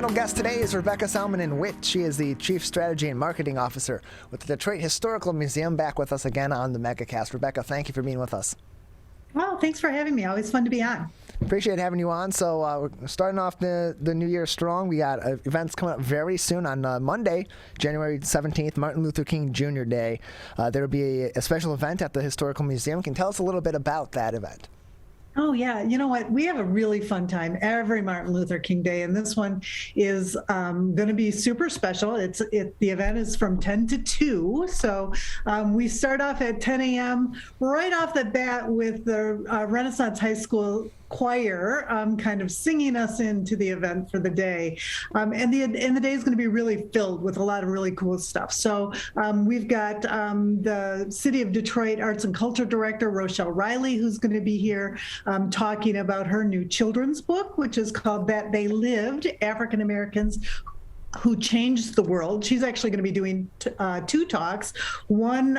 special guest today is Salminen Witt. She is the Chief Strategy and Marketing Officer with the Detroit Historical Museum, back with us again on the MegaCast. Rebecca, thank you for being with us. Well, thanks for having me. Always fun to be on. Appreciate having you on. So we're starting off the new year strong. We got events coming up very soon on Monday, January 17th, Martin Luther King Jr. Day. There will be a special event at the Historical Museum. Can you tell us a little bit about that event? Oh, yeah. You know what? We have a really fun time every Martin Luther King Day, and this one is going to be super special. The event is from 10 to 2, so we start off at 10 a.m. right off the bat with the Renaissance High School choir kind of singing us into the event for the day. And the day is going to be really filled with a lot of really cool stuff. So we've got the City of Detroit Arts and Culture Director, Rochelle Riley, who's going to be here talking about her new children's book, which is called That They Lived, African Americans Who Changed the World. She's actually going to be doing two talks, one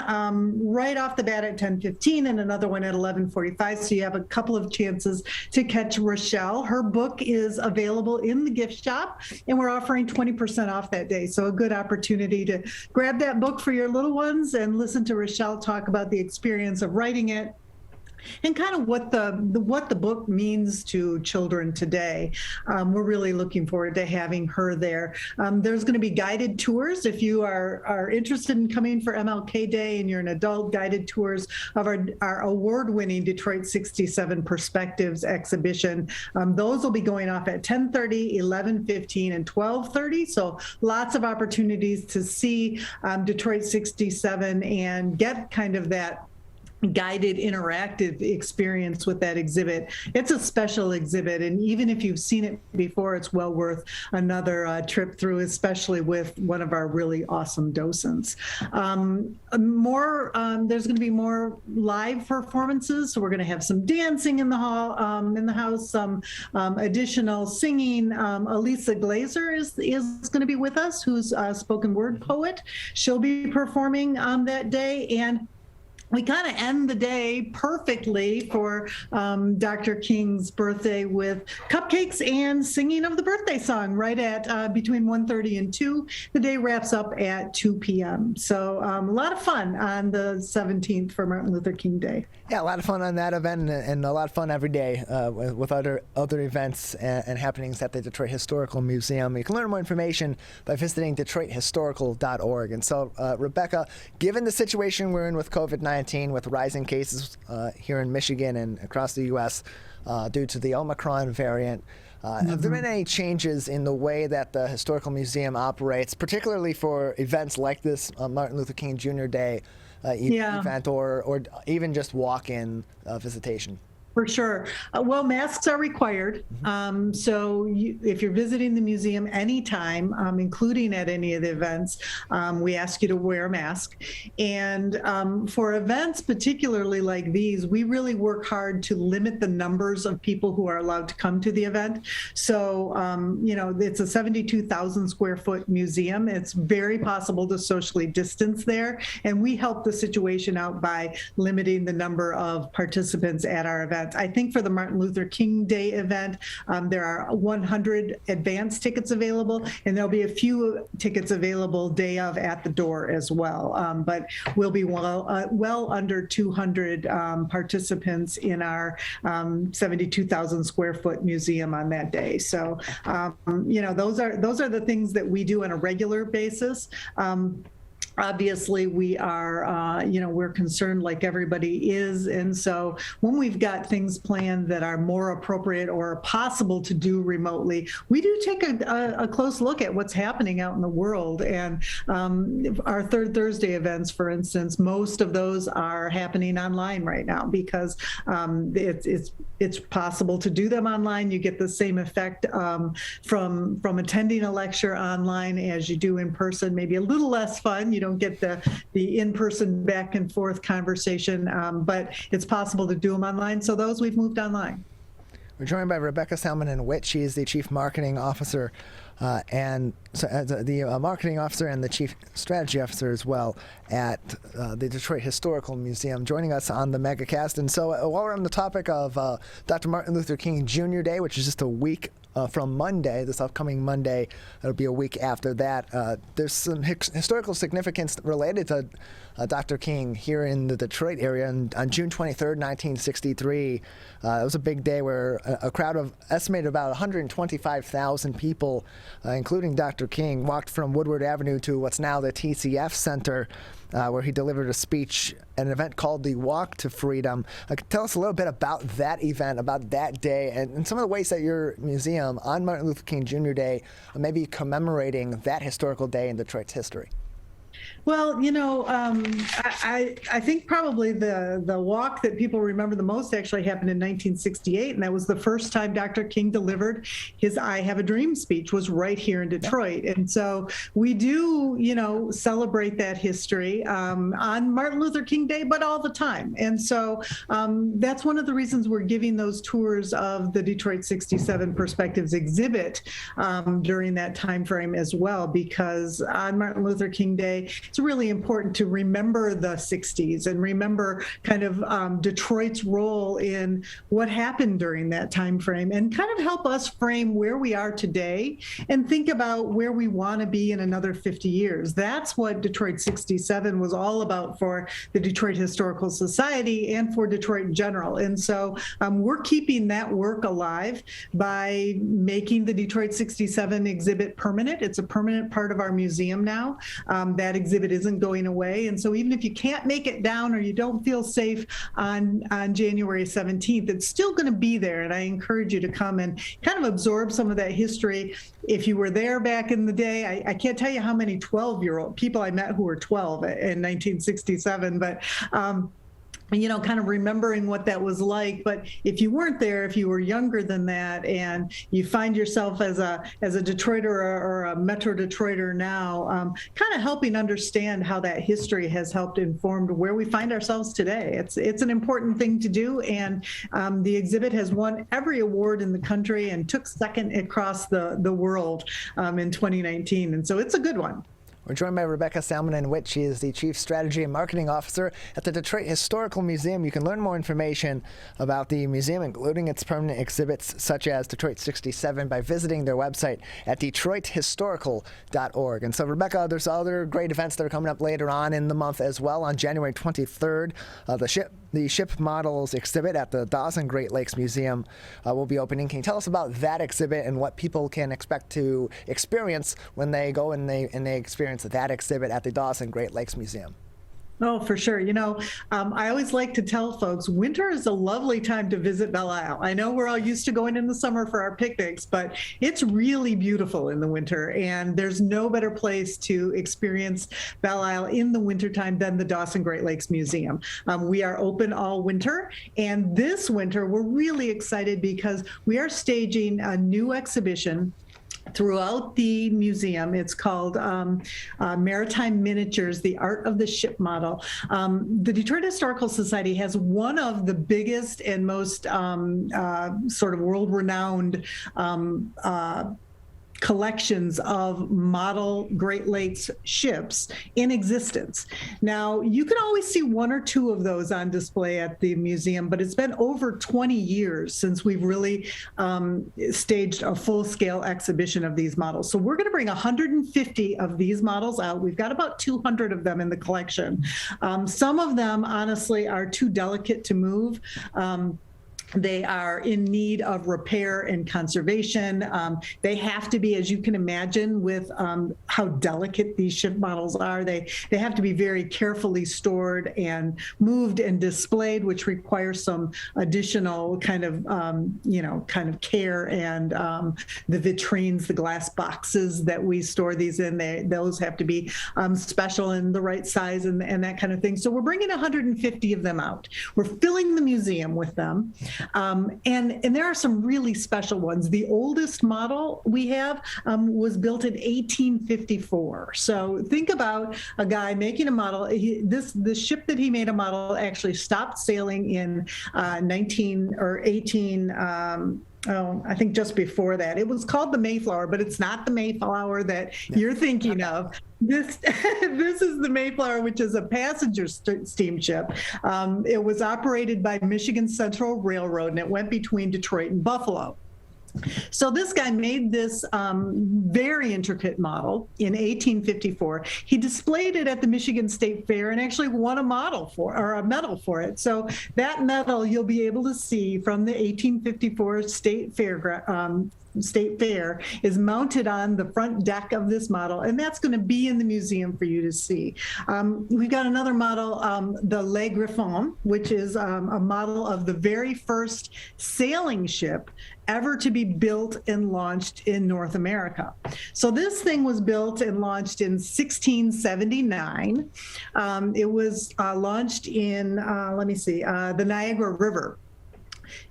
right off the bat at 10:15 and another one at 11:45. So you have a couple of chances to catch Rochelle. Her book is available in the gift shop, and we're offering 20% off that day. So a good opportunity to grab that book for your little ones and listen to Rochelle talk about the experience of writing it and kind of what the book means to children today. We're really looking forward to having her there. There's going to be guided tours. If you are interested in coming for MLK Day and you're an adult, guided tours of our award-winning Detroit 67 Perspectives exhibition. Those will be going off at 10:30, 11:15, and 12:30. So lots of opportunities to see Detroit 67 and get kind of that guided interactive experience with that exhibit. It's a special exhibit, and even if you've seen it before, it's well worth another trip through, especially with one of our really awesome docents. There's going to be more live performances, so we're going to have some dancing in the house, some additional singing. Elisa Glazer is going to be with us, who's a spoken word poet. She'll be performing that day, and we kind of end the day perfectly for Dr. King's birthday with cupcakes and singing of the birthday song right at between 1:30 and 2. The day wraps up at 2 p.m. So a lot of fun on the 17th for Martin Luther King Day. Yeah, a lot of fun on that event, and a lot of fun every day with other events and happenings at the Detroit Historical Museum. You can learn more information by visiting DetroitHistorical.org. And so, Rebecca, given the situation we're in with COVID-19, with rising cases here in Michigan and across the U.S. Due to the Omicron variant, have there been any changes in the way that the Historical Museum operates, particularly for events like this Martin Luther King Jr. Day event, or even just walk-in visitation? For sure. Well, masks are required. So if you're visiting the museum anytime, including at any of the events, we ask you to wear a mask. And for events particularly like these, we really work hard to limit the numbers of people who are allowed to come to the event. So, it's a 72,000 square foot museum. It's very possible to socially distance there. And we help the situation out by limiting the number of participants at our event. I think for the Martin Luther King Day event, there are 100 advance tickets available, and there'll be a few tickets available day of at the door as well. But we'll be well under 200 participants in our 72,000 square foot museum on that day. So, those are the things that we do on a regular basis. Obviously, we are, we're concerned like everybody is. And so when we've got things planned that are more appropriate or possible to do remotely, we do take a close look at what's happening out in the world. And our Third Thursday events, for instance, most of those are happening online right now because it's possible to do them online. You get the same effect from attending a lecture online as you do in person, maybe a little less fun. You don't get the in-person back and forth conversation, but it's possible to do them online. So those we've moved online. We're joined by Salminen Witt. She is the Chief Marketing Officer and so, the marketing officer and the chief strategy officer as well at the Detroit Historical Museum, joining us on the MegaCast. And so while we're on the topic of Dr. Martin Luther King Jr. Day, which is just a week from Monday, this upcoming Monday, it'll be a week after that. There's some historical significance related to Dr. King here in the Detroit area. And on June 23rd, 1963, it was a big day where a crowd of estimated about 125,000 people, including Dr. King, walked from Woodward Avenue to what's now the TCF Center, where he delivered a speech, an event called the Walk to Freedom. Tell us a little bit about that event, about that day, and some of the ways that your museum on Martin Luther King Jr. Day may be commemorating that historical day in Detroit's history. Well, I think probably the walk that people remember the most actually happened in 1968, and that was the first time Dr. King delivered his "I Have a Dream" speech, was right here in Detroit. And so we do, celebrate that history on Martin Luther King Day, but all the time. And so that's one of the reasons we're giving those tours of the Detroit 67 Perspectives exhibit during that time frame as well, because on Martin Luther King Day, it's really important to remember the 60s and remember kind of Detroit's role in what happened during that time frame, and kind of help us frame where we are today and think about where we want to be in another 50 years. That's what Detroit 67 was all about for the Detroit Historical Society and for Detroit in general. And so we're keeping that work alive by making the Detroit 67 exhibit permanent. It's a permanent part of our museum now. That exhibit isn't going away. And so even if you can't make it down or you don't feel safe on January 17th, it's still going to be there. And I encourage you to come and kind of absorb some of that history. If you were there back in the day, I can't tell you how many 12-year-old people I met who were 12 in 1967, but kind of remembering what that was like. But if you weren't there, if you were younger than that, and you find yourself as a Detroiter or a Metro Detroiter now, kind of helping understand how that history has helped inform where we find ourselves today. It's an important thing to do, and the exhibit has won every award in the country and took second across the world in 2019, and so it's a good one. We're joined by Rebecca Salminen Witt. She is the Chief Strategy and Marketing Officer at the Detroit Historical Museum. You can learn more information about the museum, including its permanent exhibits, such as Detroit 67, by visiting their website at detroithistorical.org. And so, Rebecca, there's other great events that are coming up later on in the month as well. On January 23rd, the ship models exhibit at the Dawson Great Lakes Museum will be opening. Can you tell us about that exhibit and what people can expect to experience when they go and they experience that exhibit at the Dawson Great Lakes Museum? Oh, for sure. I always like to tell folks, winter is a lovely time to visit Belle Isle. I know we're all used to going in the summer for our picnics, but it's really beautiful in the winter. And there's no better place to experience Belle Isle in the wintertime than the Dawson Great Lakes Museum. We are open all winter. And this winter, we're really excited because we are staging a new exhibition throughout the museum. It's called Maritime Miniatures, the Art of the Ship Model. The Detroit Historical Society has one of the biggest and most sort of world-renowned collections of model Great Lakes ships in existence. Now, you can always see one or two of those on display at the museum, but it's been over 20 years since we've really staged a full-scale exhibition of these models. So we're going to bring 150 of these models out. We've got about 200 of them in the collection. Some of them, honestly, are too delicate to move. They are in need of repair and conservation. They have to be, as you can imagine, with how delicate these ship models are, they have to be very carefully stored and moved and displayed, which requires some additional kind of care. And the vitrines, the glass boxes that we store these in, those have to be special and the right size and that kind of thing. So we're bringing 150 of them out. We're filling the museum with them. And there are some really special ones. The oldest model we have was built in 1858. 1854. So think about a guy making a model. The ship that he made a model actually stopped sailing in 19 or 18. I think just before that. It was called the Mayflower, but it's not the Mayflower that you're thinking of. This is the Mayflower, which is a passenger steamship. It was operated by Michigan Central Railroad, and it went between Detroit and Buffalo. So this guy made this very intricate model in 1854. He displayed it at the Michigan State Fair and actually won a medal for it. So that medal you'll be able to see from the 1854 State Fair is mounted on the front deck of this model, and that's going to be in the museum for you to see. We've got another model, the Le Griffon, which is a model of the very first sailing ship ever to be built and launched in North America. So this thing was built and launched in 1679. It was launched in, the Niagara River.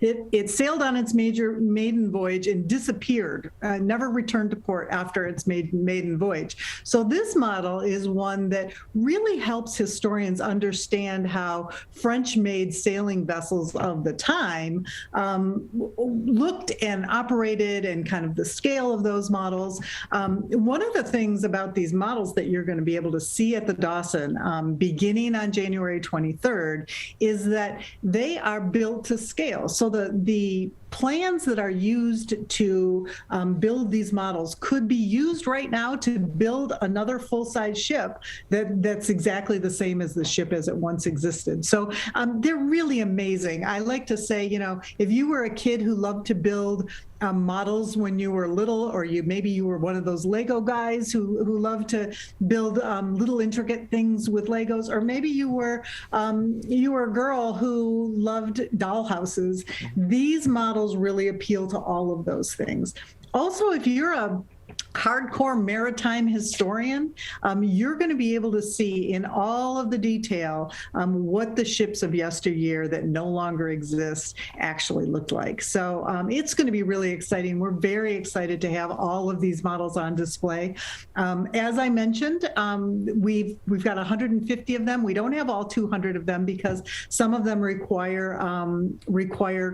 It sailed on its maiden voyage and disappeared, never returned to port after its maiden voyage. So this model is one that really helps historians understand how French-made sailing vessels of the time looked and operated, and kind of the scale of those models. One of the things about these models that you're going to be able to see at the Dawson beginning on January 23rd is that they are built to scale. So the plans that are used to build these models could be used right now to build another full-size ship that's exactly the same as the ship as it once existed. So they're really amazing. I like to say, if you were a kid who loved to build models when you were little, or maybe you were one of those Lego guys who loved to build little intricate things with Legos, or maybe you were a girl who loved dollhouses. These models really appeal to all of those things. Also, if you're a hardcore maritime historian, you're going to be able to see in all of the detail what the ships of yesteryear that no longer exist actually looked like. So it's going to be really exciting. We're very excited to have all of these models on display. As I mentioned, we've got 150 of them. We don't have all 200 of them because some of them require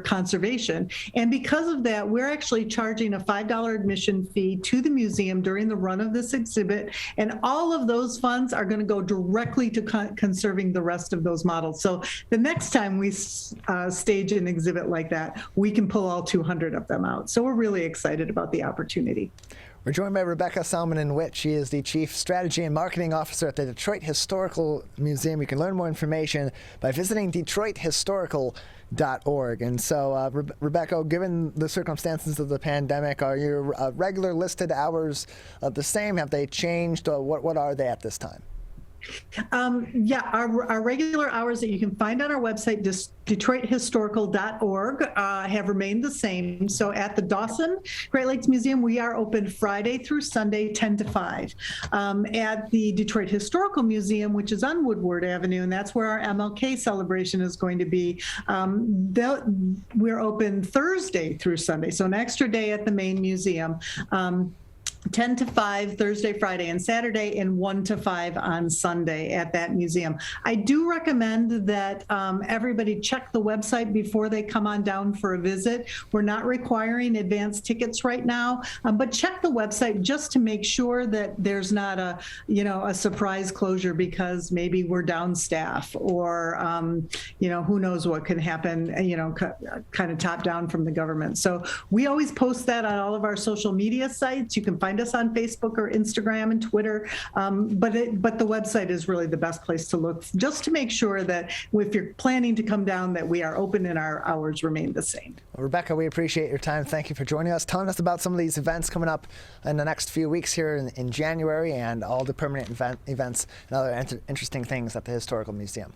conservation. And because of that, we're actually charging a $5 admission fee to the museum during the run of this exhibit, and all of those funds are going to go directly to conserving the rest of those models. So the next time we stage an exhibit like that, we can pull all 200 of them out. So we're really excited about the opportunity. We're joined by Rebecca Salminen Witt. She is the Chief Strategy and Marketing Officer at the Detroit Historical Museum. You can learn more information by visiting DetroitHistorical.org. And so, Rebecca, given the circumstances of the pandemic, are your regular listed hours the same? Have they changed? What are they at this time? Our regular hours that you can find on our website, DetroitHistorical.org, have remained the same. So at the Dawson Great Lakes Museum, we are open Friday through Sunday, 10 to 5. At the Detroit Historical Museum, which is on Woodward Avenue, and that's where our MLK celebration is going to be, we're open Thursday through Sunday, so an extra day at the main museum. 10 to 5 Thursday, Friday, and Saturday, and 1 to 5 on Sunday at that museum. I do recommend that everybody check the website before they come on down for a visit. We're not requiring advance tickets right now, but check the website just to make sure that there's not a surprise closure because maybe we're down staff, or who knows what can happen, kind of top down from the government. So we always post that on all of our social media sites. You can find us on Facebook or Instagram and Twitter, but the website is really the best place to look, just to make sure that if you're planning to come down, that we are open and our hours remain the same. Well, Rebecca, we appreciate your time. Thank you for joining us, telling us about some of these events coming up in the next few weeks here in January, and all the permanent events and other interesting things at the Historical Museum.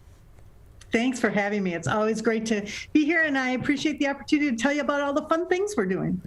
Thanks for having me. It's always great to be here, and I appreciate the opportunity to tell you about all the fun things we're doing.